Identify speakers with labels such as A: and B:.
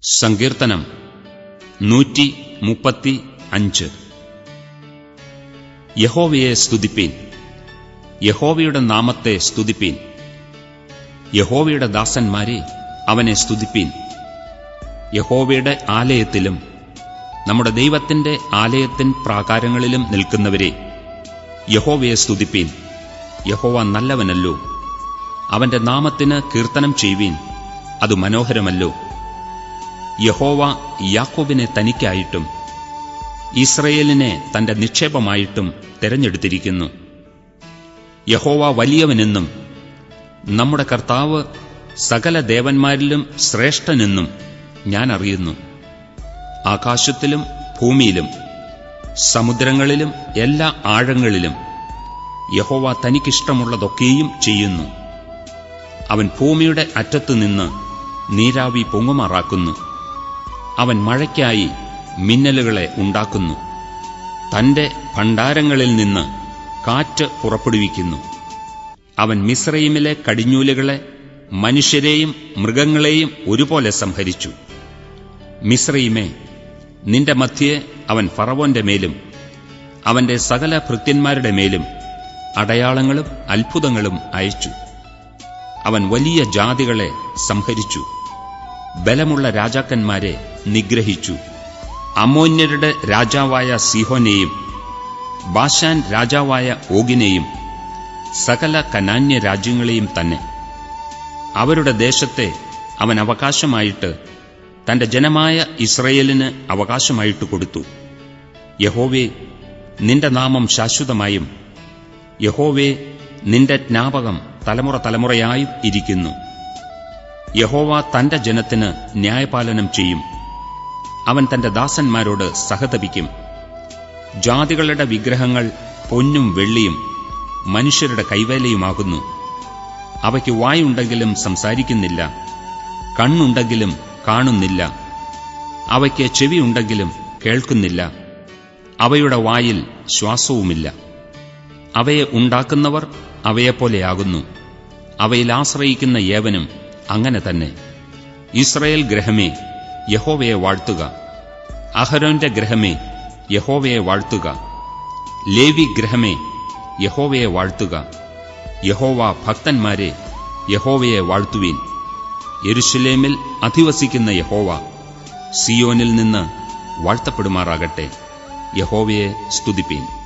A: സങ്കീർത്തനം 135. യഹോവയെ സ്തുതിപ്പീൻ, യഹോവയുടെ നാമത്തെ സ്തുതിപ്പീൻ. യഹോവയുടെ ദാസന്മാരെ, അവനെ സ്തുതിപ്പീൻ. യഹോവയുടെ ആലയത്തിലും നമ്മുടെ ദൈവത്തിന്റെ ആലയത്തിൻ പ്രാകാരങ്ങളിലും നിൽക്കുന്നവരെ, യഹോവയെ സ്തുതിപ്പീൻ. യഹോവ നല്ലവനല്ലോ, അവന്റെ നാമത്തിന് കീർത്തനം ചെയ്യുവീൻ, അത് മനോഹരമല്ലോ. യഹോവ യാക്കോബിനെ തനിക്കായിട്ടും ഇസ്രയേലിനെ തന്റെ നിക്ഷേപമായിട്ടും തെരഞ്ഞെടുത്തിരിക്കുന്നു. യഹോവ വലിയവനെന്നും നമ്മുടെ കർത്താവ് സകല ദേവന്മാരിലും ശ്രേഷ്ഠനെന്നും ഞാൻ അറിയുന്നു. ആകാശത്തിലും ഭൂമിയിലും സമുദ്രങ്ങളിലും എല്ലാ ആഴങ്ങളിലും യഹോവ തനിക്കിഷ്ടമുള്ളതൊക്കെയും ചെയ്യുന്നു. അവൻ ഭൂമിയുടെ അറ്റത്തുനിന്ന് നീരാവി പൊങ്ങുമാറാക്കുന്നു. അവൻ മഴയ്ക്കായി മിന്നലുകളെ ഉണ്ടാക്കുന്നു. തന്റെ ഭണ്ഡാരങ്ങളിൽ നിന്ന് കാറ്റ് പുറപ്പെടുവിക്കുന്നു. അവൻ മിസ്രയീമിലെ കടിഞ്ഞൂലുകളെ, മനുഷ്യരെയും മൃഗങ്ങളെയും ഒരുപോലെ സംഹരിച്ചു. മിസ്രയീമേ, നിന്റെ മധ്യേ അവൻ ഫറവോന്റെ മേലും അവന്റെ സകല ഭൃത്യന്മാരുടെ മേലും അടയാളങ്ങളും അത്ഭുതങ്ങളും അയച്ചു. അവൻ വലിയ ജാതികളെ സംഹരിച്ചു, ബലമുള്ള രാജാക്കന്മാരെ നിഗ്രഹിച്ചു. അമ്മോന്യരുടെ രാജാവായ സീഹോനെയും ബാശാൻ രാജാവായ ഓഗിനെയും സകല കനാന്യ രാജ്യങ്ങളെയും തന്നെ. അവരുടെ ദേശത്തെ അവൻ അവകാശമായിട്ട് തന്റെ ജനമായ ഇസ്രയേലിന് അവകാശമായിട്ട് കൊടുത്തു. യഹോവേ, നിന്റെ നാമം ശാശ്വതമായും, യഹോവേ, നിന്റെ ജ്ഞാപകം തലമുറ തലമുറയായും ഇരിക്കുന്നു. യഹോവ തന്റെ ജനത്തിന് ന്യായപാലനം ചെയ്യും. അവൻ തന്റെ ദാസന്മാരോട് സഹതപിക്കും. ജാതികളുടെ വിഗ്രഹങ്ങൾ പൊന്നും വെള്ളിയും മനുഷ്യരുടെ കൈവേലയുമാകുന്നു. അവയ്ക്ക് വായുണ്ടെങ്കിലും സംസാരിക്കുന്നില്ല, കണ്ണുണ്ടെങ്കിലും കാണുന്നില്ല, അവയ്ക്ക് ചെവിയുണ്ടെങ്കിലും കേൾക്കുന്നില്ല, അവയുടെ വായിൽ ശ്വാസവുമില്ല. അവയെ ഉണ്ടാക്കുന്നവർ അവയെപ്പോലെയാകുന്നു. അവയിൽ ആശ്രയിക്കുന്ന ഏവനും അങ്ങനെ തന്നെ. ഇസ്രായേൽ ഗൃഹമേ, യഹോവയെ വാഴ്ത്തുക. അഹരോന്റെ ഗൃഹമേ, യഹോവയെ വാഴ്ത്തുക. ലേവി ഗൃഹമേ, യഹോവയെ വാഴ്ത്തുക. യഹോവ ഭക്തന്മാരെ, യഹോവയെ വാഴ്ത്തുവീൻ. യെരൂശലേമിൽ അധിവസിക്കുന്ന യഹോവ സിയോനിൽ നിന്ന് വാഴ്ത്തപ്പെടുമാറാകട്ടെ. യഹോവയെ സ്തുതിപ്പീൻ.